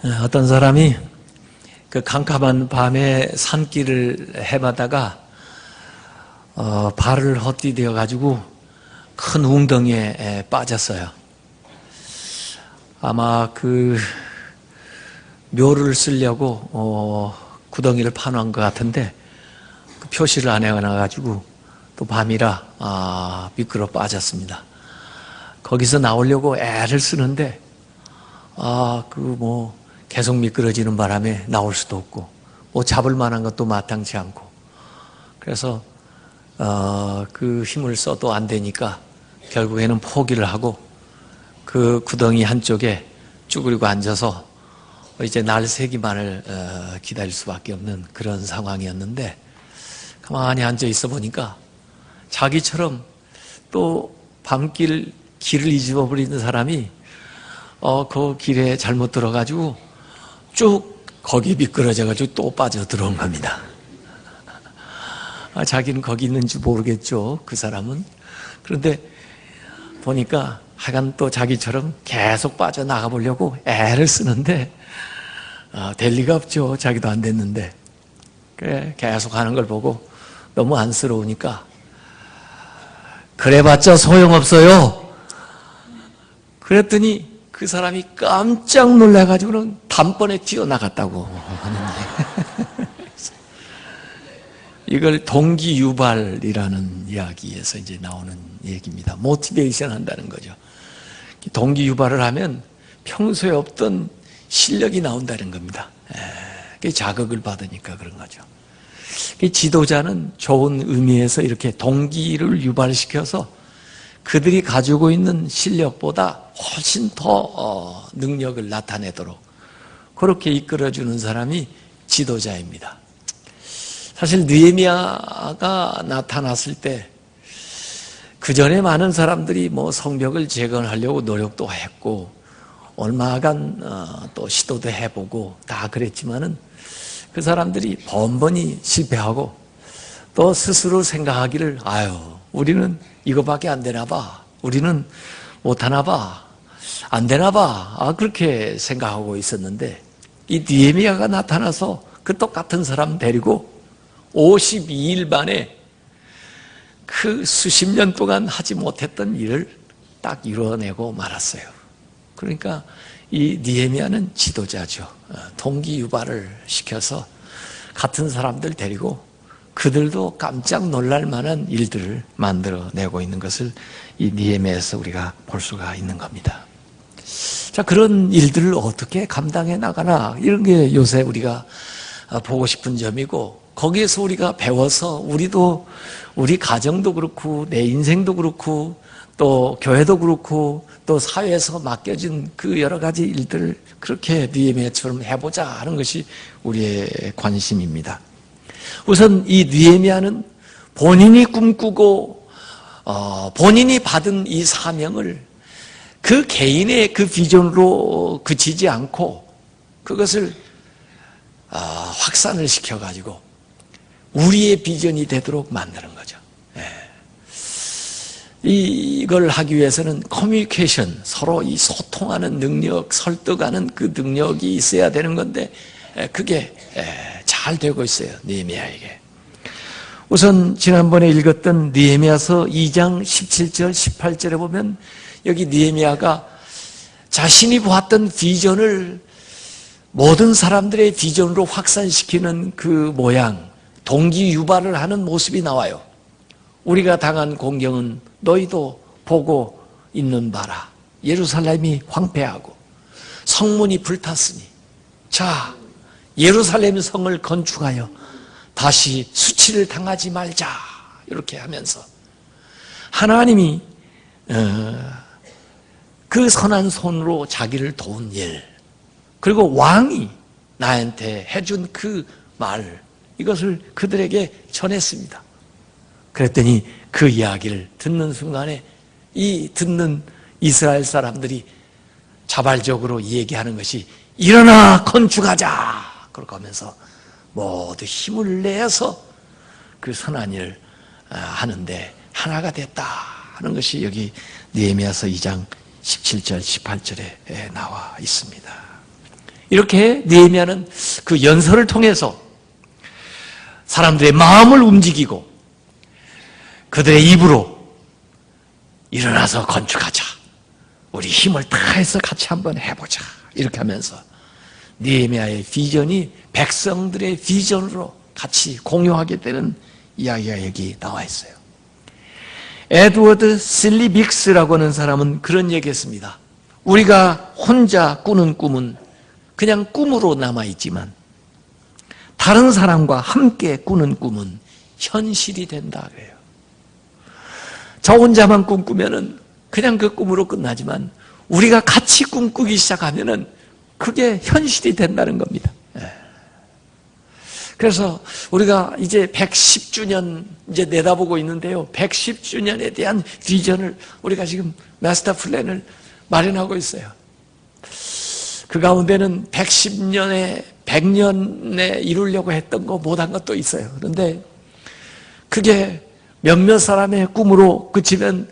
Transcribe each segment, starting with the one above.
어떤 사람이 그 캄캄한 밤에 산길을 헤매다가 발을 헛디뎌 가지고 큰 웅덩이에 빠졌어요. 아마 그 묘를 쓰려고 구덩이를 파놓은 것 같은데 그 표시를 안 해놔가지고 또 밤이라 미끄러 빠졌습니다. 거기서 나오려고 애를 쓰는데 계속 미끄러지는 바람에 나올 수도 없고 뭐 잡을 만한 것도 마땅치 않고 그래서 그 힘을 써도 안 되니까 결국에는 포기를 하고 그 구덩이 한쪽에 쭈그리고 앉아서 이제 날 새기만을 기다릴 수밖에 없는 그런 상황이었는데 가만히 앉아 있어 보니까 자기처럼 또 밤길 길을 잊어버리는 사람이 그 길에 잘못 들어가지고 쭉 거기 미끄러져가지고 또 빠져 들어온 겁니다. 자기는 거기 있는지 모르겠죠, 그 사람은. 그런데 보니까 하여간 또 자기처럼 계속 빠져나가 보려고 애를 쓰는데 될 리가 없죠. 자기도 안 됐는데. 계속 하는 걸 보고 너무 안쓰러우니까 그래봤자 소용없어요. 그랬더니 그 사람이 깜짝 놀라가지고는 단번에 뛰어나갔다고 하는데 이걸 동기유발이라는 이야기에서 이제 나오는 얘기입니다. 모티베이션 한다는 거죠. 동기유발을 하면 평소에 없던 실력이 나온다는 겁니다. 자극을 받으니까 그런 거죠. 지도자는 좋은 의미에서 이렇게 동기를 유발시켜서 그들이 가지고 있는 실력보다 훨씬 더 능력을 나타내도록 그렇게 이끌어주는 사람이 지도자입니다. 사실 느헤미야가 나타났을 때 그 전에 많은 사람들이 성벽을 재건하려고 노력도 했고 얼마간 또 시도도 해보고 다 그랬지만은 그 사람들이 번번이 실패하고 또 스스로 생각하기를 우리는 이거밖에 안 되나 봐. 우리는 못하나 봐. 안 되나 봐. 그렇게 생각하고 있었는데 이 느헤미야가 나타나서 그 똑같은 사람 데리고 52일 만에 그 수십 년 동안 하지 못했던 일을 딱 이뤄내고 말았어요. 그러니까 이 느헤미야는 지도자죠. 동기유발을 시켜서 같은 사람들 데리고 그들도 깜짝 놀랄 만한 일들을 만들어내고 있는 것을 이 느헤미야에서 우리가 볼 수가 있는 겁니다. 자, 그런 일들을 어떻게 감당해 나가나 이런 게 요새 우리가 보고 싶은 점이고 거기에서 우리가 배워서 우리도 우리 가정도 그렇고 내 인생도 그렇고 또 교회도 그렇고 또 사회에서 맡겨진 그 여러 가지 일들을 그렇게 느헤미야처럼 해보자 하는 것이 우리의 관심입니다. 우선 이 느헤미야는 본인이 꿈꾸고 본인이 받은 이 사명을 그 개인의 그 비전으로 그치지 않고 그것을 확산을 시켜가지고 우리의 비전이 되도록 만드는 거죠. 이걸 하기 위해서는 커뮤니케이션, 서로 이 소통하는 능력, 설득하는 그 능력이 있어야 되는 건데 그게 잘 되고 있어요, 느헤미야에게. 우선 지난번에 읽었던 느헤미야서 2장 17절, 18절에 보면 여기 느헤미야가 자신이 보았던 비전을 모든 사람들의 비전으로 확산시키는 그 모양, 동기유발을 하는 모습이 나와요. 우리가 당한 공경은 너희도 보고 있는 바라. 예루살렘이 황폐하고 성문이 불탔으니 자, 예루살렘 성을 건축하여 다시 수치를 당하지 말자. 이렇게 하면서 하나님이 그 선한 손으로 자기를 도운 일, 그리고 왕이 나한테 해준 그 말, 이것을 그들에게 전했습니다. 그랬더니 그 이야기를 듣는 순간에 이 듣는 이스라엘 사람들이 자발적으로 얘기하는 것이 일어나 건축하자. 그렇게 하면서 모두 힘을 내서 그 선한 일을 하는데 하나가 됐다 하는 것이 여기 느헤미야서 2장 17절 18절에 나와 있습니다. 이렇게 느헤미야는 그 연설을 통해서 사람들의 마음을 움직이고 그들의 입으로 일어나서 건축하자. 우리 힘을 다해서 같이 한번 해보자. 이렇게 하면서 느헤미야의 비전이 백성들의 비전으로 같이 공유하게 되는 이야기가 여기 나와 있어요. 에드워드 실리빅스라고 하는 사람은 그런 얘기했습니다. 우리가 혼자 꾸는 꿈은 그냥 꿈으로 남아있지만 다른 사람과 함께 꾸는 꿈은 현실이 된다 그래요. 저 혼자만 꿈꾸면은 그냥 그 꿈으로 끝나지만 우리가 같이 꿈꾸기 시작하면은 그게 현실이 된다는 겁니다. 그래서 우리가 이제 110주년 이제 내다보고 있는데요. 110주년에 대한 비전을 우리가 지금 마스터 플랜을 마련하고 있어요. 그 가운데는 110년에 100년에 이루려고 했던 거 못한 것도 있어요. 그런데 그게 몇몇 사람의 꿈으로 그치면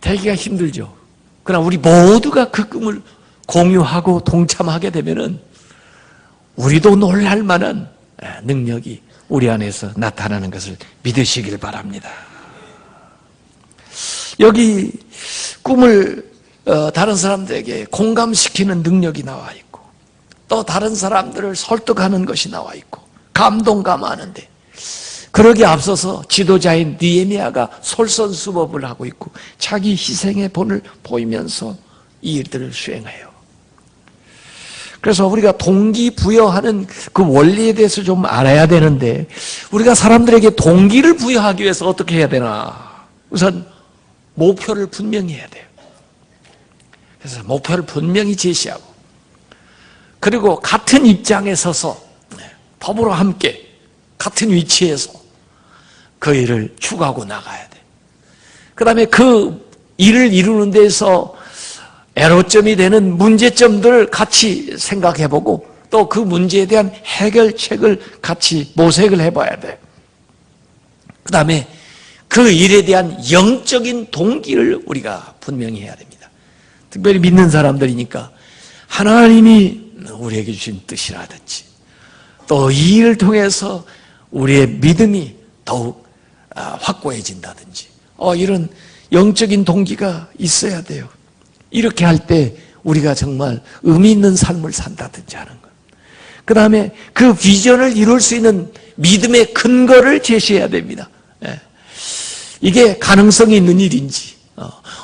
되기가 힘들죠. 그러나 우리 모두가 그 꿈을 공유하고 동참하게 되면은 우리도 놀랄 만한 능력이 우리 안에서 나타나는 것을 믿으시길 바랍니다. 여기 꿈을 다른 사람들에게 공감시키는 능력이 나와 있고 또 다른 사람들을 설득하는 것이 나와 있고 감동감하는데 그러기에 앞서서 지도자인 느헤미야가 솔선수범을 하고 있고 자기 희생의 본을 보이면서 이 일들을 수행해요. 그래서 우리가 동기부여하는 그 원리에 대해서 좀 알아야 되는데 우리가 사람들에게 동기를 부여하기 위해서 어떻게 해야 되나? 우선 목표를 분명히 해야 돼요. 그래서 목표를 분명히 제시하고 그리고 같은 입장에 서서 더불어 함께 같은 위치에서 그 일을 추구하고 나가야 돼. 그 다음에 그 일을 이루는 데서 애로점이 되는 문제점들을 같이 생각해보고 또 그 문제에 대한 해결책을 같이 모색을 해봐야 돼. 그 다음에 그 일에 대한 영적인 동기를 우리가 분명히 해야 됩니다. 특별히 믿는 사람들이니까 하나님이 우리에게 주신 뜻이라든지 또 이 일을 통해서 우리의 믿음이 더욱 확고해진다든지 이런 영적인 동기가 있어야 돼요. 이렇게 할 때 우리가 정말 의미 있는 삶을 산다든지 하는 것. 그 다음에 그 비전을 이룰 수 있는 믿음의 근거를 제시해야 됩니다. 이게 가능성이 있는 일인지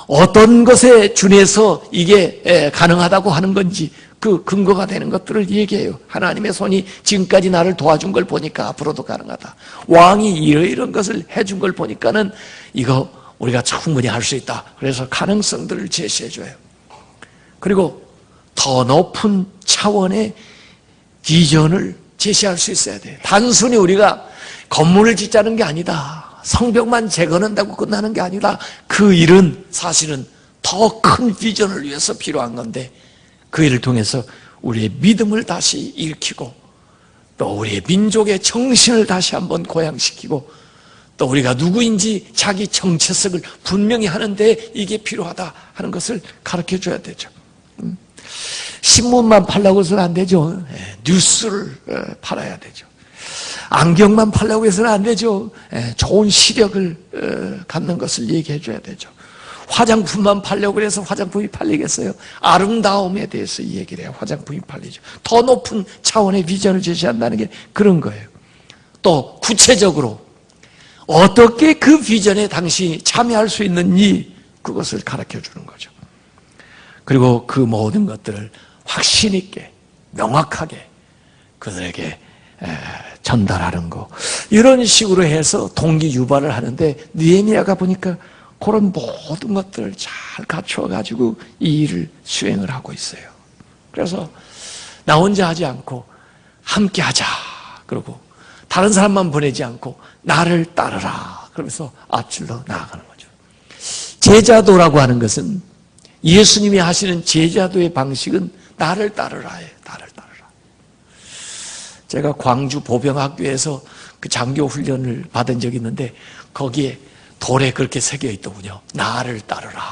어떤 것에 준해서 이게 가능하다고 하는 건지 그 근거가 되는 것들을 얘기해요. 하나님의 손이 지금까지 나를 도와준 걸 보니까 앞으로도 가능하다. 왕이 이런 것을 해준 걸 보니까는 이거 우리가 충분히 할 수 있다. 그래서 가능성들을 제시해줘요. 그리고 더 높은 차원의 비전을 제시할 수 있어야 돼요. 단순히 우리가 건물을 짓자는 게 아니다. 성벽만 재건한다고 끝나는 게 아니라 그 일은 사실은 더 큰 비전을 위해서 필요한 건데 그 일을 통해서 우리의 믿음을 다시 일으키고 또 우리의 민족의 정신을 다시 한번 고양시키고 또 우리가 누구인지 자기 정체성을 분명히 하는데 이게 필요하다 하는 것을 가르쳐줘야 되죠. 신문만 팔라고 해서는 안 되죠. 뉴스를 팔아야 되죠. 안경만 팔라고 해서는 안 되죠. 좋은 시력을 갖는 것을 얘기해줘야 되죠. 화장품만 팔려고 해서 화장품이 팔리겠어요? 아름다움에 대해서 얘기를 해야 화장품이 팔리죠. 더 높은 차원의 비전을 제시한다는 게 그런 거예요. 또 구체적으로 어떻게 그 비전에 당신이 참여할 수 있는지 그것을 가르쳐주는 거죠. 그리고 그 모든 것들을 확신 있게 명확하게 그들에게 전달하는 거 이런 식으로 해서 동기 유발을 하는데 느헤미야가 보니까 그런 모든 것들을 잘 갖추어가지고 이 일을 수행을 하고 있어요. 그래서 나 혼자 하지 않고 함께 하자. 그리고 다른 사람만 보내지 않고 나를 따르라. 그러면서 앞줄로 나아가는 거죠. 제자도라고 하는 것은 예수님이 하시는 제자도의 방식은 나를 따르라예요. 나를 따르라. 제가 광주 보병학교에서 그 장교 훈련을 받은 적이 있는데 거기에 돌에 그렇게 새겨 있더군요. 나를 따르라.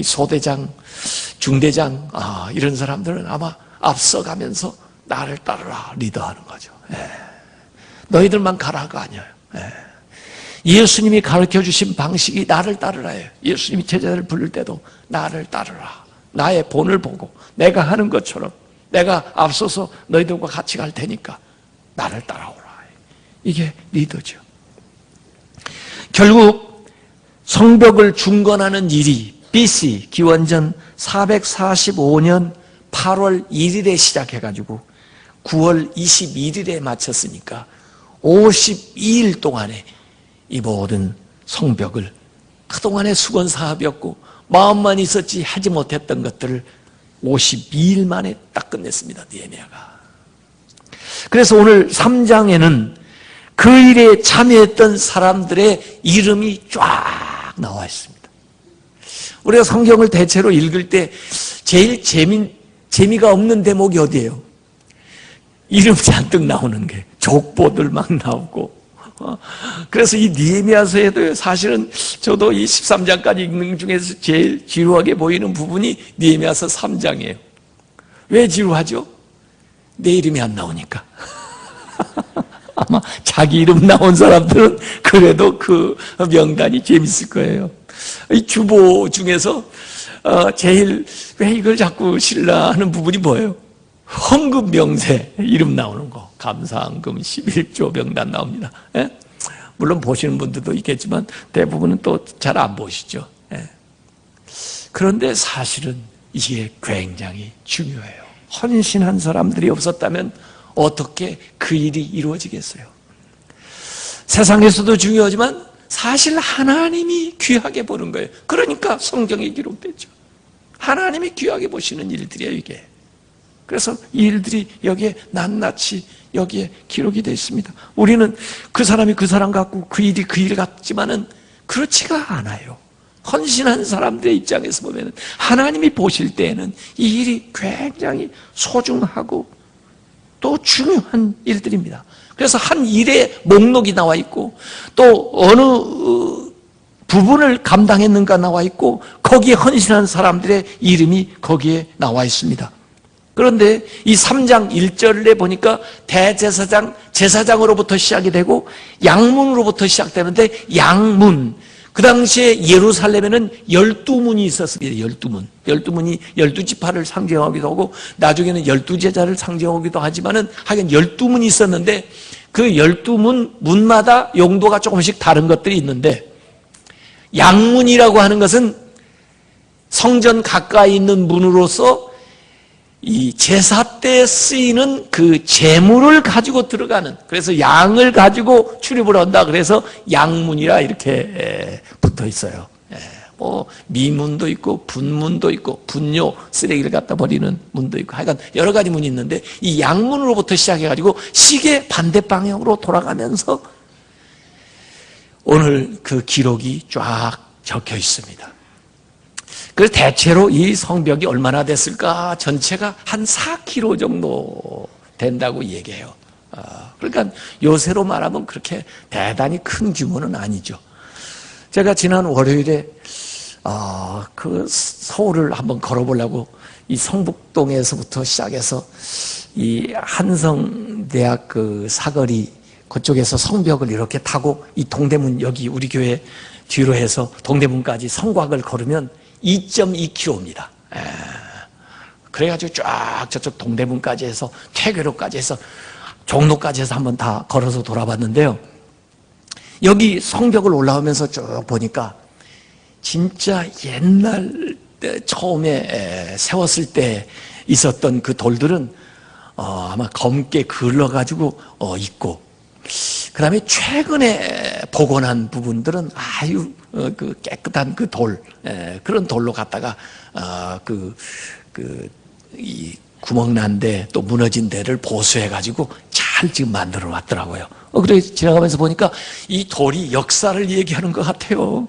소대장, 중대장, 이런 사람들은 아마 앞서가면서 나를 따르라 리더하는 거죠. 너희들만 가라가 아니에요. 예수님이 가르쳐 주신 방식이 나를 따르라예요. 예수님이 제자를 부를 때도 나를 따르라. 나의 본을 보고 내가 하는 것처럼 내가 앞서서 너희들과 같이 갈 테니까 나를 따라오라. 이게 리더죠. 결국 성벽을 중건하는 일이 BC 기원전 445년 8월 1일에 시작해가지고 9월 21일에 마쳤으니까 52일 동안에 이 모든 성벽을, 그동안의 수건 사업이었고 마음만 있었지 하지 못했던 것들을 52일 만에 딱 끝냈습니다. 느헤미야가. 그래서 오늘 3장에는 그 일에 참여했던 사람들의 이름이 쫙 나와 있습니다. 우리가 성경을 대체로 읽을 때 제일 재미가 없는 대목이 어디예요? 이름 잔뜩 나오는 게, 족보들 막 나오고. 그래서 이 느헤미야서에도 사실은 저도 이 13장까지 읽는 중에서 제일 지루하게 보이는 부분이 느헤미야서 3장이에요. 왜 지루하죠? 내 이름이 안 나오니까. 아마 자기 이름 나온 사람들은 그래도 그 명단이 재밌을 거예요. 이 주보 중에서 제일 왜 이걸 자꾸 실라 하는 부분이 뭐예요? 헌금 명세 이름 나오는 거. 감사헌금 11조 명단 나옵니다. 예? 물론 보시는 분들도 있겠지만 대부분은 또 잘 안 보시죠. 예. 그런데 사실은 이게 굉장히 중요해요. 헌신한 사람들이 없었다면 어떻게 그 일이 이루어지겠어요? 세상에서도 중요하지만 사실 하나님이 귀하게 보는 거예요. 그러니까 성경에 기록됐죠. 하나님이 귀하게 보시는 일들이에요, 이게. 그래서 이 일들이 여기에 낱낱이 여기에 기록이 되어 있습니다. 우리는 그 사람이 그 사람 같고 그 일이 그 일 같지만은 그렇지가 않아요. 헌신한 사람들의 입장에서 보면 하나님이 보실 때에는 이 일이 굉장히 소중하고 또 중요한 일들입니다. 그래서 한 일의 목록이 나와 있고 또 어느 부분을 감당했는가 나와 있고 거기에 헌신한 사람들의 이름이 거기에 나와 있습니다. 그런데 이 3장 1절에 보니까 대제사장, 제사장으로부터 시작이 되고 양문으로부터 시작되는데 양문, 그 당시에 예루살렘에는 12문이 있었습니다. 12문. 12문이 12지파를 상징하기도 하고 나중에는 12제자를 상징하기도 하지만은 하여간 12문이 있었는데 그 12문 문마다 용도가 조금씩 다른 것들이 있는데 양문이라고 하는 것은 성전 가까이 있는 문으로서 이 제사 때 쓰이는 그 제물을 가지고 들어가는, 그래서 양을 가지고 출입을 한다. 그래서 양문이라 이렇게 붙어 있어요. 뭐 미문도 있고 분문도 있고 분뇨, 쓰레기를 갖다 버리는 문도 있고 하여간 여러 가지 문이 있는데 이 양문으로부터 시작해가지고 시계 반대 방향으로 돌아가면서 오늘 그 기록이 쫙 적혀 있습니다. 그래서 대체로 이 성벽이 얼마나 됐을까? 전체가 한 4km 정도 된다고 얘기해요. 그러니까 요새로 말하면 그렇게 대단히 큰 규모는 아니죠. 제가 지난 월요일에 그 서울을 한번 걸어보려고 이 성북동에서부터 시작해서 이 한성대학 그 사거리 그쪽에서 성벽을 이렇게 타고 이 동대문, 여기 우리 교회 뒤로 해서 동대문까지 성곽을 걸으면 2.2km입니다. 그래가지고 쫙 저쪽 동대문까지 해서 퇴계로까지 해서 종로까지 해서 한번 다 걸어서 돌아봤는데요. 여기 성벽을 올라오면서 쭉 보니까 진짜 옛날 처음에 세웠을 때 있었던 그 돌들은 아마 검게 글러가지고 있고, 그 다음에 최근에 복원한 부분들은 아유 그 깨끗한 그 돌, 그런 돌로 갖다가 이 구멍난 데 또 무너진 데를 보수해가지고 잘 지금 만들어 놨더라고요. 그래서 지나가면서 보니까 이 돌이 역사를 얘기하는 것 같아요.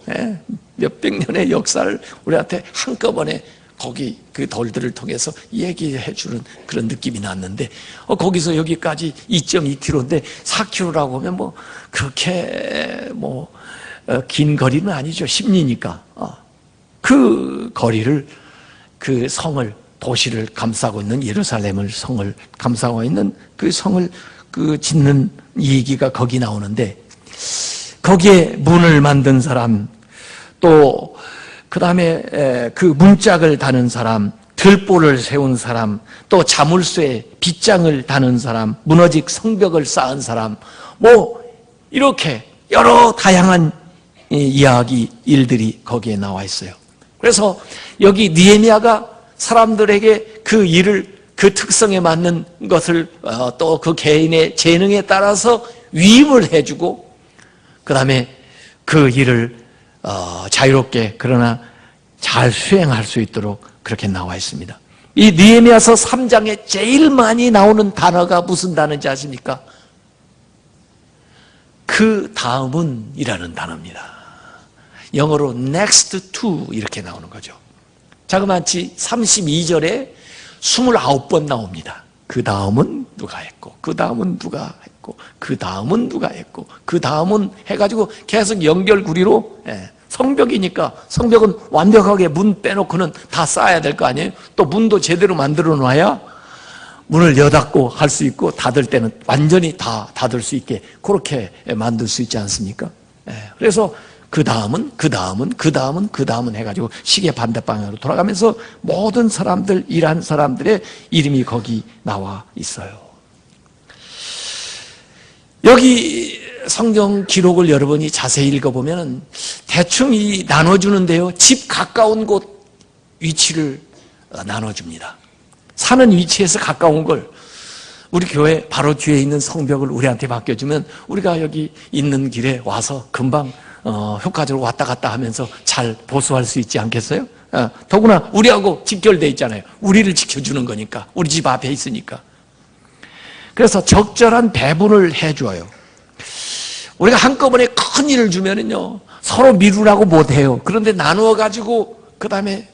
몇백 년의 역사를 우리한테 한꺼번에 거기 그 돌들을 통해서 얘기해 주는 그런 느낌이 났는데, 거기서 여기까지 2.2km인데 4km라고 하면 뭐 그렇게 긴 거리는 아니죠. 10리니까. 그 그 거리를, 그 성을, 도시를 감싸고 있는 예루살렘을, 성을 감싸고 있는 그 성을 짓는 얘기가 거기 나오는데, 거기에 문을 만든 사람, 또 그 다음에 그 문짝을 다는 사람, 들보를 세운 사람, 또 자물쇠 빗장을 다는 사람, 무너진 성벽을 쌓은 사람, 뭐 이렇게 여러 다양한 이야기, 일들이 거기에 나와 있어요. 그래서 여기 느헤미야가 사람들에게 그 일을, 그 특성에 맞는 것을 또 그 개인의 재능에 따라서 위임을 해주고, 그 다음에 그 일을 자유롭게 그러나 잘 수행할 수 있도록 그렇게 나와 있습니다. 이 느헤미야서 3장에 제일 많이 나오는 단어가 무슨 단어인지 아십니까? 그 다음은 이라는 단어입니다. 영어로 next to 이렇게 나오는 거죠. 자그마치 32절에 29번 나옵니다. 그 다음은 누가 했고, 그 다음은 누가 했고, 그 다음은 누가 했고, 그 다음은 해가지고 계속 연결고리로, 성벽이니까, 성벽은 완벽하게 문 빼놓고는 다 쌓아야 될 거 아니에요? 또 문도 제대로 만들어 놔야 문을 여닫고 할 수 있고, 닫을 때는 완전히 다 닫을 수 있게 그렇게 만들 수 있지 않습니까? 그래서 그 다음은, 그 다음은, 그 다음은, 그 다음은 해가지고 시계 반대 방향으로 돌아가면서 모든 사람들, 일한 사람들의 이름이 거기 나와 있어요. 여기 성경 기록을 여러분이 자세히 읽어보면 대충 나눠주는데요. 집 가까운 곳 위치를 나눠줍니다. 사는 위치에서 가까운 걸 우리 교회 바로 뒤에 있는 성벽을 우리한테 맡겨주면 우리가 여기 있는 길에 와서 금방 효과적으로 왔다 갔다 하면서 잘 보수할 수 있지 않겠어요? 더구나 우리하고 직결되어 있잖아요. 우리를 지켜주는 거니까. 우리 집 앞에 있으니까. 그래서 적절한 배분을 해줘요. 우리가 한꺼번에 큰 일을 주면은요, 서로 미루라고 못해요. 그런데 나누어가지고, 그 다음에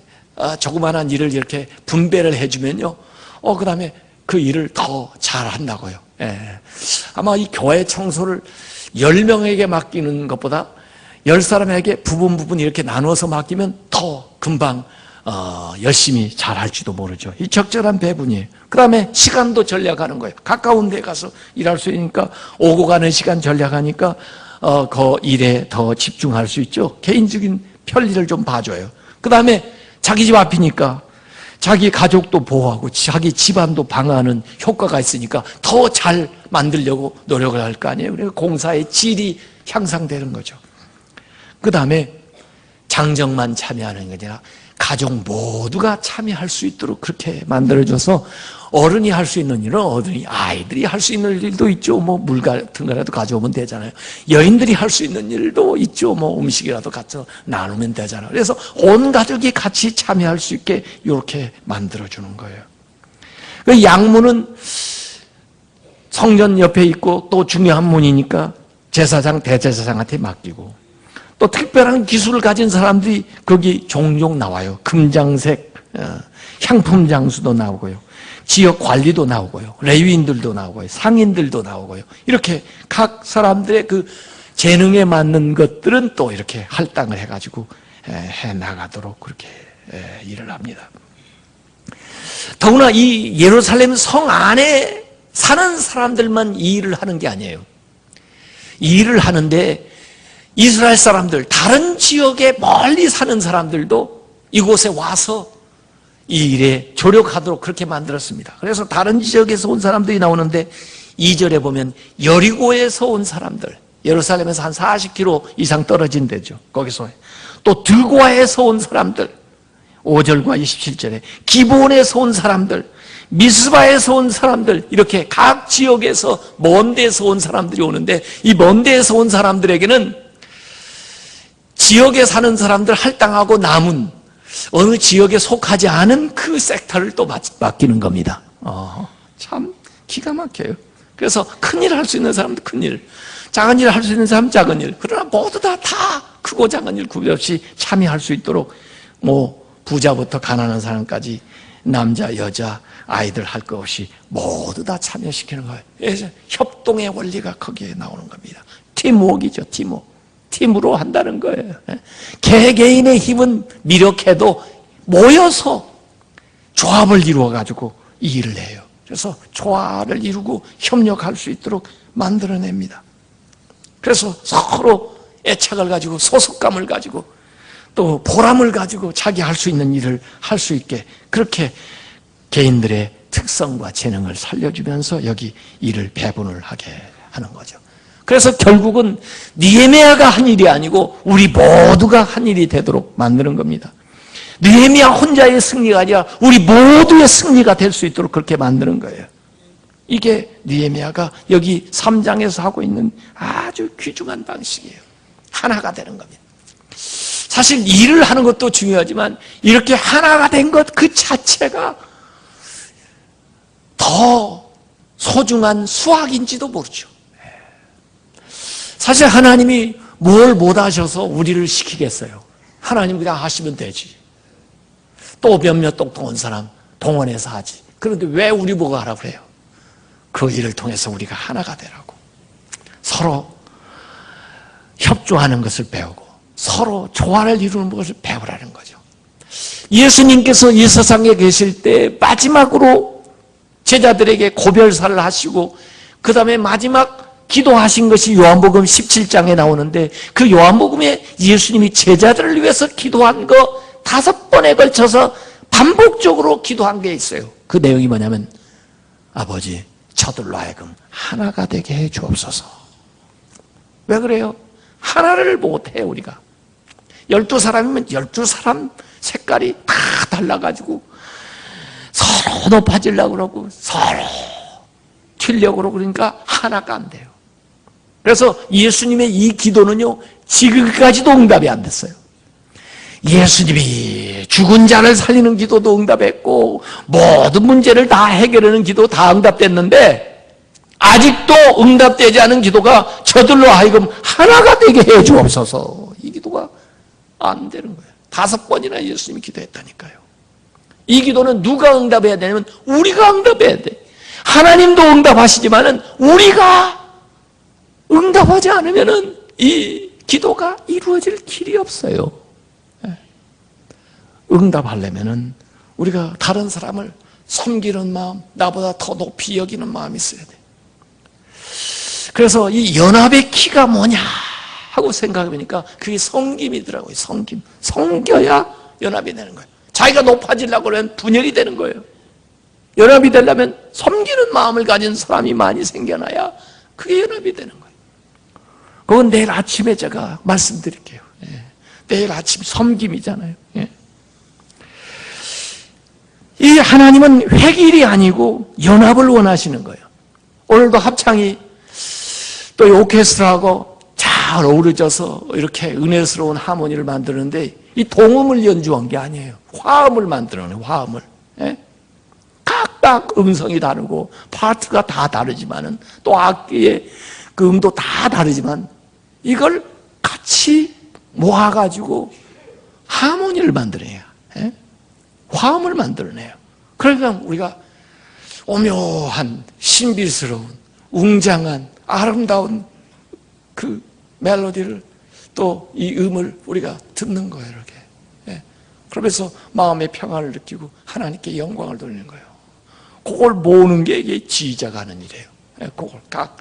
조그만한 일을 이렇게 분배를 해주면요, 그 다음에 그 일을 더 잘한다고요. 아마 이 교회 청소를 10명에게 맡기는 것보다 10사람에게 부분 이렇게 나누어서 맡기면 더 금방 열심히 잘할지도 모르죠. 이 적절한 배분이에요. 그 다음에 시간도 전략하는 거예요. 가까운 데 가서 일할 수 있으니까 오고 가는 시간 전략하니까 그 일에 더 집중할 수 있죠. 개인적인 편리를 좀 봐줘요. 그 다음에 자기 집 앞이니까 자기 가족도 보호하고 자기 집안도 방어하는 효과가 있으니까 더 잘 만들려고 노력을 할 거 아니에요. 그래서 공사의 질이 향상되는 거죠. 그 다음에 장정만 참여하는 게 아니라 가족 모두가 참여할 수 있도록 그렇게 만들어줘서 어른이 할 수 있는 일은 어른이, 아이들이 할 수 있는 일도 있죠. 뭐 물 같은 거라도 가져오면 되잖아요. 여인들이 할 수 있는 일도 있죠. 뭐 음식이라도 같이 나누면 되잖아요. 그래서 온 가족이 같이 참여할 수 있게 이렇게 만들어주는 거예요. 그 양문은 성전 옆에 있고 또 중요한 문이니까 제사장, 대제사장한테 맡기고, 또 특별한 기술을 가진 사람들이 거기 종종 나와요. 금장색, 향품 장수도 나오고요. 지역 관리도 나오고요. 레위인들도 나오고요. 상인들도 나오고요. 이렇게 각 사람들의 그 재능에 맞는 것들은 또 이렇게 할당을 해가지고 해 나가도록 그렇게 일을 합니다. 더구나 이 예루살렘 성 안에 사는 사람들만 이 일을 하는 게 아니에요. 이 일을 하는데 이스라엘 사람들, 다른 지역에 멀리 사는 사람들도 이곳에 와서 이 일에 조력하도록 그렇게 만들었습니다. 그래서 다른 지역에서 온 사람들이 나오는데 2절에 보면 여리고에서 온 사람들, 예루살렘에서 한 40km 이상 떨어진 데죠. 거기서 또 들고아에서 온 사람들, 5절과 27절에 기브온에서 온 사람들, 미스바에서 온 사람들, 이렇게 각 지역에서 먼 데에서 온 사람들이 오는데, 이 먼 데에서 온 사람들에게는 지역에 사는 사람들 할당하고 남은 어느 지역에 속하지 않은 그 섹터를 또 맡기는 겁니다. 참 기가 막혀요. 그래서 큰일을 할 수 있는 사람도 큰일, 작은 일을 할 수 있는 사람은 작은 일, 그러나 모두 다 크고 작은 일 구별 없이 참여할 수 있도록, 뭐 부자부터 가난한 사람까지 남자, 여자, 아이들 할 것 없이 모두 다 참여시키는 거예요. 그래서 협동의 원리가 거기에 나오는 겁니다. 팀워크이죠, 팀워크. 팀으로 한다는 거예요. 개개인의 힘은 미력해도 모여서 조합을 이루어가지고 이 일을 해요. 그래서 조화를 이루고 협력할 수 있도록 만들어냅니다. 그래서 서로 애착을 가지고 소속감을 가지고 또 보람을 가지고 자기 할 수 있는 일을 할 수 있게 그렇게 개인들의 특성과 재능을 살려주면서 여기 일을 배분을 하게 하는 거죠. 그래서 결국은 느헤미야가 한 일이 아니고 우리 모두가 한 일이 되도록 만드는 겁니다. 느헤미야 혼자의 승리가 아니라 우리 모두의 승리가 될 수 있도록 그렇게 만드는 거예요. 이게 느헤미야가 여기 3장에서 하고 있는 아주 귀중한 방식이에요. 하나가 되는 겁니다. 사실 일을 하는 것도 중요하지만 이렇게 하나가 된 것 그 자체가 더 소중한 수확인지도 모르죠. 사실 하나님이 뭘 못하셔서 우리를 시키겠어요. 하나님 그냥 하시면 되지. 또 몇몇 똑똑한 사람 동원해서 하지. 그런데 왜 우리 보고 하라고 그래요? 그 일을 통해서 우리가 하나가 되라고. 서로 협조하는 것을 배우고 서로 조화를 이루는 것을 배우라는 거죠. 예수님께서 이 세상에 계실 때 마지막으로 제자들에게 고별사를 하시고 그 다음에 마지막 기도하신 것이 요한복음 17장에 나오는데 그 요한복음에 예수님이 제자들을 위해서 기도한 거 5번에 걸쳐서 반복적으로 기도한 게 있어요. 그 내용이 뭐냐면 아버지 저들로 하여금 하나가 되게 해 주옵소서. 왜 그래요? 하나를 못해 우리가. 12사람이면 12사람 색깔이 다 달라가지고 서로 높아지려고 그러고 서로 튀려고 그러고 그러니까 하나가 안 돼요. 그래서 예수님의 이 기도는요 지금까지도 응답이 안 됐어요. 예수님이 죽은 자를 살리는 기도도 응답했고 모든 문제를 다 해결하는 기도 다 응답됐는데 아직도 응답되지 않은 기도가 저들로 하여금 하나가 되게 해 주옵소서. 이 기도가 안 되는 거예요. 5번이나 예수님이 기도했다니까요. 이 기도는 누가 응답해야 되냐면 우리가 응답해야 돼. 하나님도 응답하시지만은 우리가 응답하지 않으면은 이 기도가 이루어질 길이 없어요. 응답하려면은 우리가 다른 사람을 섬기는 마음, 나보다 더 높이 여기는 마음이 있어야 돼. 그래서 이 연합의 키가 뭐냐 하고 생각해보니까 그게 섬김이더라고요. 섬김. 섬겨야 연합이 되는 거예요. 자기가 높아지려고 그러면 분열이 되는 거예요. 연합이 되려면 섬기는 마음을 가진 사람이 많이 생겨나야 그게 연합이 되는 거예요. 그건 내일 아침에 제가 말씀드릴게요. 내일 아침 섬김이잖아요. 이 하나님은 획일이 아니고 연합을 원하시는 거예요. 오늘도 합창이 또 이 오케스트라하고 잘 어우러져서 이렇게 은혜스러운 하모니를 만드는데 이 동음을 연주한 게 아니에요. 화음을 만들어내요. 화음을. 각각 음성이 다르고 파트가 다 다르지만은 또 악기의 그 음도 다 다르지만 이걸 같이 모아가지고 하모니를 만들어내요. 화음을 만들어내요. 그러니까 우리가 오묘한 신비스러운 웅장한 아름다운 그 멜로디를 또 이 음을 우리가 듣는 거예요. 이렇게. 그러면서 마음의 평안을 느끼고 하나님께 영광을 돌리는 거예요. 그걸 모으는 게 이게 지휘자가 하는 일이에요. 그걸 각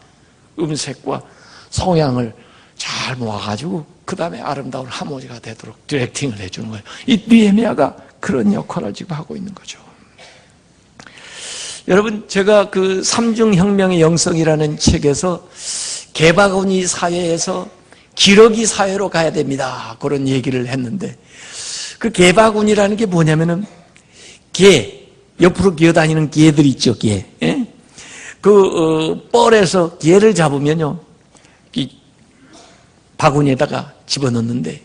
음색과 성향을 잘 모아가지고 그 다음에 아름다운 하모니가 되도록 디렉팅을 해주는 거예요. 이 느헤미야가 그런 역할을 지금 하고 있는 거죠. 여러분, 제가 그 삼중혁명의 영성이라는 책에서 개바구니 사회에서 기러기 사회로 가야 됩니다. 그런 얘기를 했는데 그 개바구니라는 게 뭐냐면은 개, 옆으로 기어다니는 개들 있죠, 개. 뻘에서 개를 잡으면요, 이 바구니에다가 집어넣는데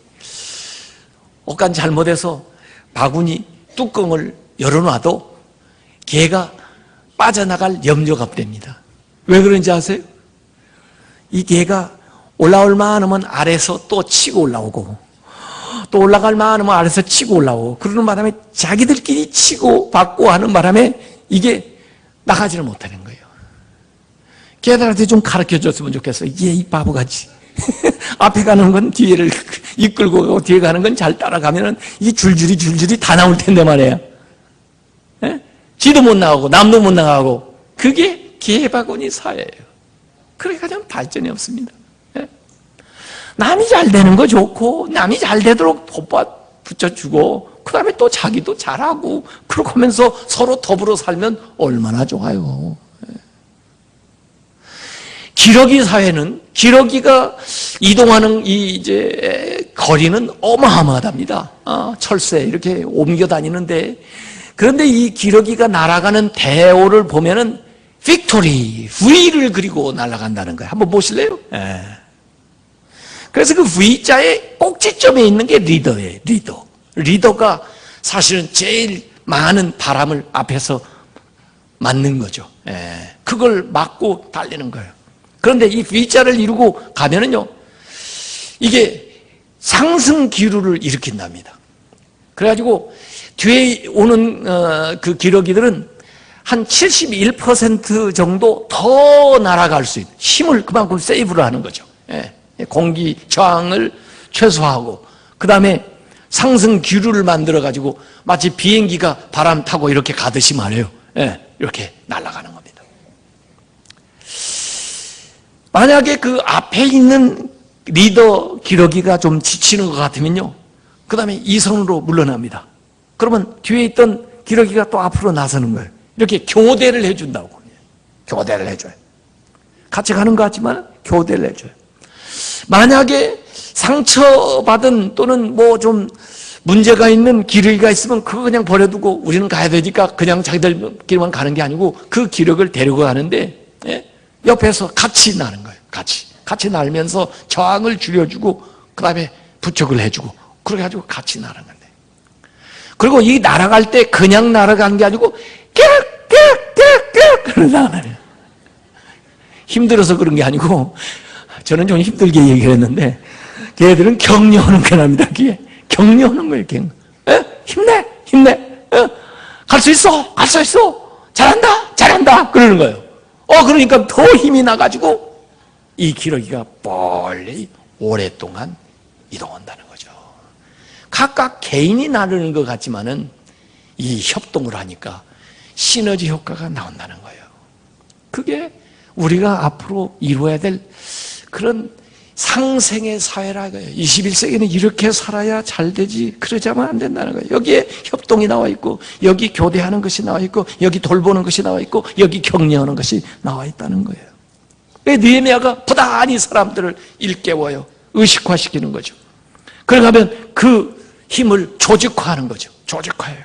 억간 잘못해서 바구니 뚜껑을 열어놔도 개가 빠져나갈 염려가 없답니다. 왜 그런지 아세요? 이 개가 올라올 만하면 아래에서 또 치고 올라오고 또 올라갈 만하면 아래에서 치고 올라오고 그러는 바람에 자기들끼리 치고 받고 하는 바람에 이게 나가지를 못하는 거예요. 개들한테 좀 가르쳐줬으면 좋겠어요. 얘 이 바보같이 앞에 가는 건 뒤를 이끌고 가고 뒤에 가는 건 잘 따라가면은 이 줄줄이 다 나올 텐데 말이에요. 예? 지도 못 나가고 남도 못 나가고 그게 개바구니 사회예요. 그렇게 가장 발전이 없습니다. 예? 남이 잘 되는 거 좋고 남이 잘 되도록 붙여주고 그 다음에 또 자기도 잘하고 그렇게 하면서 서로 더불어 살면 얼마나 좋아요. 기러기 사회는 기러기가 이동하는 이제 거리는 어마어마하답니다. 철새 이렇게 옮겨 다니는데 그런데 이 기러기가 날아가는 대오를 보면은 빅토리 V를 그리고 날아간다는 거예요. 한번 보실래요? 예. 그래서 그 V자의 꼭지점에 있는 게 리더예요. 리더가 사실은 제일 많은 바람을 앞에서 맞는 거죠. 예. 그걸 막고 달리는 거예요. 그런데 이 V자를 이루고 가면은요, 이게 상승 기류를 일으킨답니다. 그래가지고 뒤에 오는 그 기러기들은 한 71% 정도 더 날아갈 수 있는 힘을 그만큼 세이브를 하는 거죠. 예. 공기 저항을 최소화하고 그 다음에 상승 기류를 만들어 가지고 마치 비행기가 바람 타고 이렇게 가듯이 말이에요. 예. 이렇게 날아가는 겁니다. 만약에 그 앞에 있는 리더 기러기가 좀 지치는 것 같으면요, 그 다음에 이선으로 물러납니다. 그러면 뒤에 있던 기러기가 또 앞으로 나서는 거예요. 이렇게 교대를 해준다고. 교대를 해줘요. 같이 가는 것 같지만 교대를 해줘요. 만약에 상처받은 또는 뭐 좀 문제가 있는 기러기가 있으면 그거 그냥 버려두고 우리는 가야 되니까 그냥 자기들끼리만 가는 게 아니고 그 기러기를 데리고 가는데, 예? 옆에서 같이 나는 거예요. 같이 날면서 저항을 줄여주고 그 다음에 부축을 해주고 그렇게 가지고 같이 나는 건데, 그리고 이 날아갈 때 그냥 날아간 게 아니고 깨끗깨끗 그러잖아요. 힘들어서 그런 게 아니고 저는 좀 힘들게 얘기를 했는데 걔들은 격려하는 거랍니다. 그게 격려하는 거예요. 힘내 갈 수 있어 잘한다 그러는 거예요. 그러니까 더 힘이 나가지고 이 기러기가 멀리 오랫동안 이동한다는 거죠. 각각 개인이 나르는 것 같지만은 이 협동을 하니까 시너지 효과가 나온다는 거예요. 그게 우리가 앞으로 이루어야 될 그런 상생의 사회라 이거예요. 21세기는 이렇게 살아야 잘 되지 그러자면 안 된다는 거예요. 여기에 협동이 나와 있고 여기 교대하는 것이 나와 있고 여기 돌보는 것이 나와 있고 여기 격려하는 것이 나와 있다는 거예요. 느헤미야가 부단히 사람들을 일깨워요. 의식화시키는 거죠. 그러면 그 힘을 조직화하는 거죠. 조직화해요.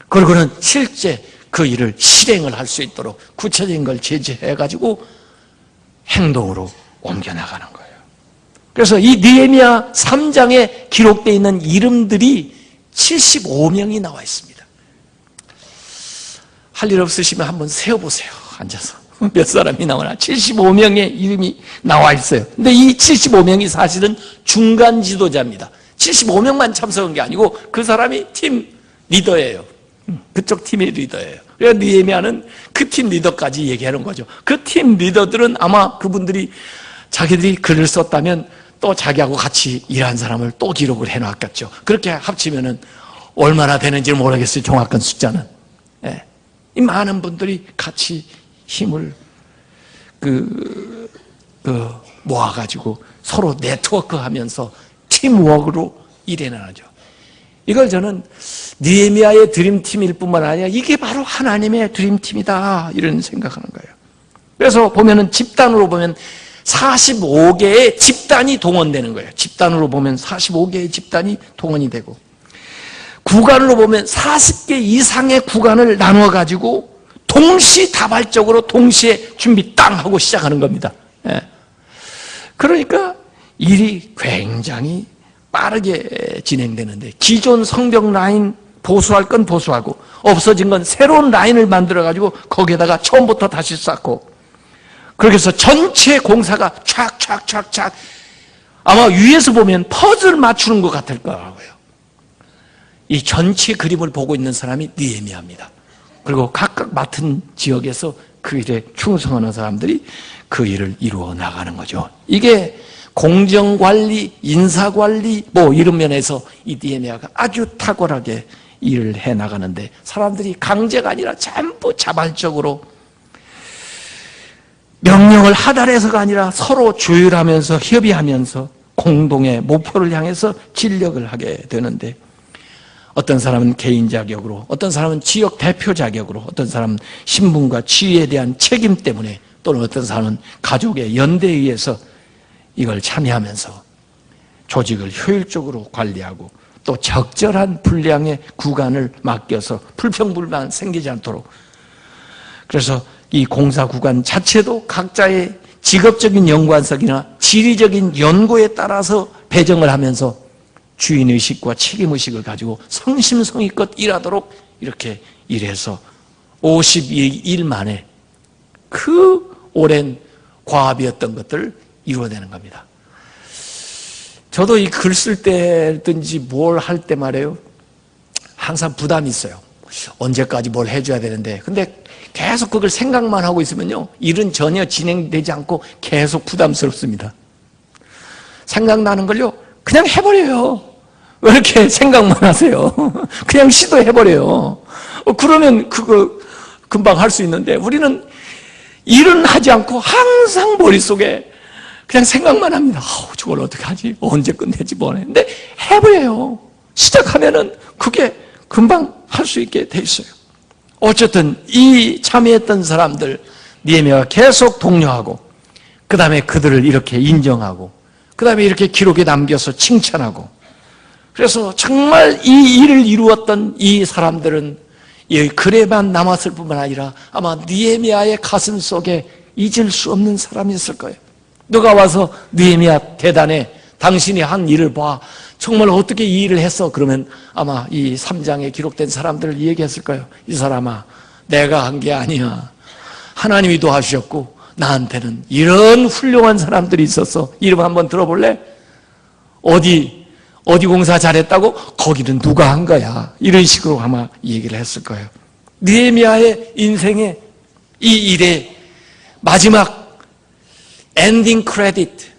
그리고는 실제 그 일을 실행을 할 수 있도록 구체적인 걸 제시해가지고 행동으로 옮겨나가는 거예요. 그래서 이 느헤미야 3장에 기록되어 있는 이름들이 75명이 나와 있습니다. 할 일 없으시면 한번 세어보세요. 앉아서. 몇 사람이 나오나? 75명의 이름이 나와 있어요. 근데 이 75명이 사실은 중간 지도자입니다. 75명만 참석한 게 아니고 그 사람이 팀 리더예요. 그쪽 팀의 리더예요. 그래서 느헤미야는 그 팀 리더까지 얘기하는 거죠. 그 팀 리더들은 아마 그분들이 자기들이 글을 썼다면 또 자기하고 같이 일한 사람을 또 기록을 해놨겠죠. 그렇게 합치면은 얼마나 되는지 모르겠어요. 정확한 숫자는. 예. 이 많은 분들이 같이 힘을 모아가지고 서로 네트워크하면서 팀워크로 일해나가죠. 이걸 저는 느헤미야의 드림팀일 뿐만 아니라 이게 바로 하나님의 드림팀이다 이런 생각하는 거예요. 그래서 보면은 집단으로 보면 45개의 집단이 동원되는 거예요. 집단으로 보면 45개의 집단이 동원이 되고 구간으로 보면 40개 이상의 구간을 나누어 가지고 동시다발적으로 동시에 준비 땅 하고 시작하는 겁니다. 예. 그러니까 일이 굉장히 빠르게 진행되는데 기존 성벽 라인 보수할 건 보수하고 없어진 건 새로운 라인을 만들어 가지고 거기에다가 처음부터 다시 쌓고 그렇게 해서 전체 공사가 촥촥촥촥 아마 위에서 보면 퍼즐 맞추는 것 같을 거라고요. 이 전체 그림을 보고 있는 사람이 느헤미야입니다. 그리고 각각 맡은 지역에서 그 일에 충성하는 사람들이 그 일을 이루어 나가는 거죠. 이게 공정관리, 인사관리 뭐 이런 면에서 이 DMA가 아주 탁월하게 일을 해나가는데 사람들이 강제가 아니라 전부 자발적으로 명령을 하달해서가 아니라 서로 조율하면서 협의하면서 공동의 목표를 향해서 진력을 하게 되는데 어떤 사람은 개인 자격으로, 어떤 사람은 지역 대표 자격으로, 어떤 사람은 신분과 지위에 대한 책임 때문에, 또는 어떤 사람은 가족의 연대에 의해서 이걸 참여하면서 조직을 효율적으로 관리하고 또 적절한 분량의 구간을 맡겨서 불평불만 생기지 않도록, 그래서 이 공사 구간 자체도 각자의 직업적인 연관성이나 지리적인 연고에 따라서 배정을 하면서 주인의식과 책임의식을 가지고 성심성의껏 일하도록 이렇게 일해서 52일 만에 그 오랜 과업이었던 것들을 이루어내는 겁니다. 저도 이 글 쓸 때든지 뭘 할 때 말이에요, 항상 부담이 있어요. 언제까지 뭘 해줘야 되는데, 근데 계속 그걸 생각만 하고 있으면요, 일은 전혀 진행되지 않고 계속 부담스럽습니다. 생각나는 걸요, 그냥 해버려요. 왜 이렇게 생각만 하세요? 그냥 시도해버려요. 그러면 그거 금방 할 수 있는데, 우리는 일은 하지 않고 항상 머릿속에 그냥 생각만 합니다. 저걸 어떻게 하지? 언제 끝내지? 뭐네. 근데 해버려요. 시작하면은 그게 금방 할 수 있게 돼 있어요. 어쨌든 이 참여했던 사람들 느헤미야가 계속 독려하고, 그 다음에 그들을 이렇게 인정하고, 그 다음에 이렇게 기록에 남겨서 칭찬하고, 그래서 정말 이 일을 이루었던 이 사람들은 이 글에만 남았을 뿐만 아니라 아마 느헤미야의 가슴 속에 잊을 수 없는 사람이었을 거예요. 누가 와서 느헤미야 대단해, 당신이 한 일을 봐, 정말 어떻게 이 일을 했어? 그러면 아마 이 3장에 기록된 사람들을 얘기했을 거예요. 이 사람아, 내가 한 게 아니야. 하나님이 도와주셨고 나한테는 이런 훌륭한 사람들이 있었어. 이름 한번 들어볼래? 어디 공사 잘했다고? 거기는 누가 한 거야. 이런 식으로 아마 얘기를 했을 거예요. 느헤미야의 인생의 이 일의 마지막 엔딩 크레딧,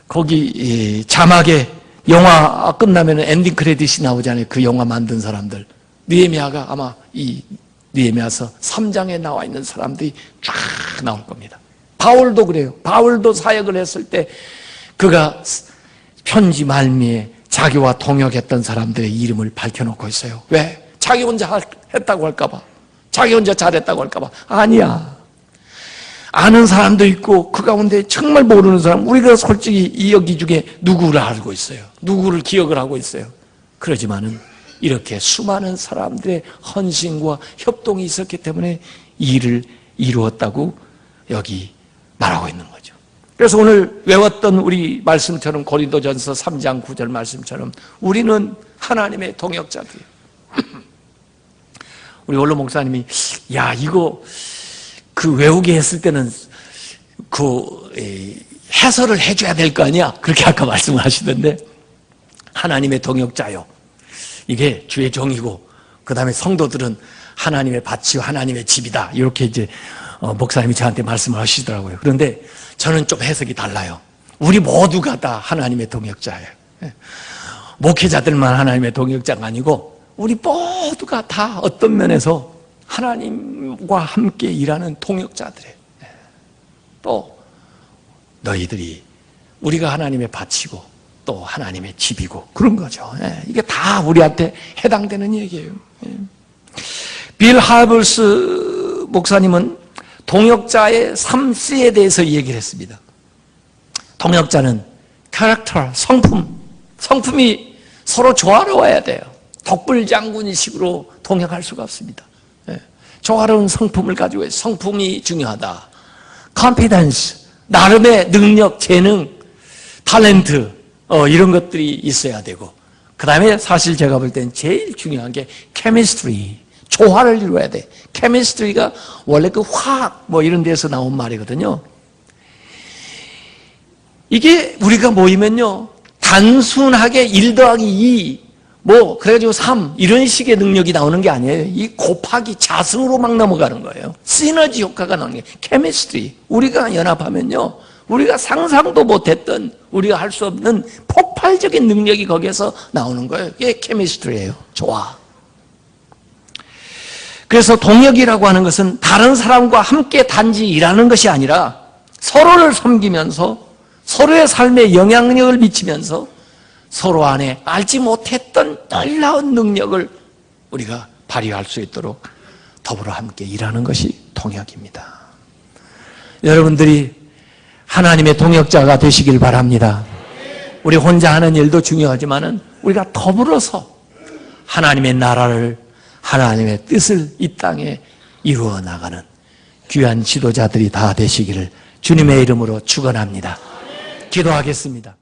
거기 자막에 영화 끝나면 엔딩 크레딧이 나오잖아요. 그 영화 만든 사람들. 느헤미야가 아마 이 느헤미야서 3장에 나와 있는 사람들이 쫙 나올 겁니다. 바울도 그래요. 바울도 사역을 했을 때 그가 편지 말미에 자기와 동역했던 사람들의 이름을 밝혀놓고 있어요. 왜? 자기 혼자 했다고 할까봐, 자기 혼자 잘했다고 할까봐. 아니야. 아는 사람도 있고 그 가운데 정말 모르는 사람, 우리가 솔직히 여기 중에 누구를 알고 있어요. 누구를 기억을 하고 있어요. 그러지만은 이렇게 수많은 사람들의 헌신과 협동이 있었기 때문에 이 일을 이루었다고 여기 말하고 있는 거죠. 그래서 오늘 외웠던 우리 말씀처럼 고린도전서 3장 9절 말씀처럼 우리는 하나님의 동역자들이에요. 우리 원로 목사님이 이거 그 외우게 했을 때는 해설을 해줘야 될 거 아니야? 그렇게 아까 말씀을 하시던데, 하나님의 동역자요, 이게 주의 종이고 그 다음에 성도들은 하나님의 밭이요 하나님의 집이다, 이렇게 이제 목사님이 저한테 말씀을 하시더라고요. 그런데 저는 좀 해석이 달라요. 우리 모두가 다 하나님의 동역자예요. 목회자들만 하나님의 동역자가 아니고 우리 모두가 다 어떤 면에서 하나님과 함께 일하는 동역자들이에요. 또 너희들이 우리가 하나님의 밭이고 또 하나님의 집이고 그런 거죠. 이게 다 우리한테 해당되는 얘기예요. 빌 하벌스 목사님은 동역자의 3C에 대해서 얘기를 했습니다. 동역자는 캐릭터, 성품이 서로 조화로워야 돼요. 덕불장군식으로 동역할 수가 없습니다. 조화로운 성품을 가지고 있어요. 성품이 중요하다. confidence, 나름의 능력, 재능, 탤런트, 이런 것들이 있어야 되고, 그 다음에 사실 제가 볼 땐 제일 중요한 게 chemistry, 조화를 이루어야 돼. chemistry가 원래 그 화학 이런 데서 나온 말이거든요. 이게 우리가 모이면요, 단순하게 1 더하기 2, 그래가지고 3, 이런 식의 능력이 나오는 게 아니에요. 이 곱하기 자승으로 막 넘어가는 거예요. 시너지 효과가 나오는 게 케미스트리. 우리가 연합하면요, 우리가 상상도 못했던, 우리가 할 수 없는 폭발적인 능력이 거기에서 나오는 거예요. 이게 케미스트리예요. 조화. 그래서 동역이라고 하는 것은 다른 사람과 함께 단지 일하는 것이 아니라 서로를 섬기면서 서로의 삶에 영향력을 미치면서 서로 안에 알지 못했던 놀라운 능력을 우리가 발휘할 수 있도록 더불어 함께 일하는 것이 동역입니다. 여러분들이 하나님의 동역자가 되시길 바랍니다. 우리 혼자 하는 일도 중요하지만 우리가 더불어서 하나님의 나라를, 하나님의 뜻을 이 땅에 이루어 나가는 귀한 지도자들이 다 되시기를 주님의 이름으로 축원합니다. 기도하겠습니다.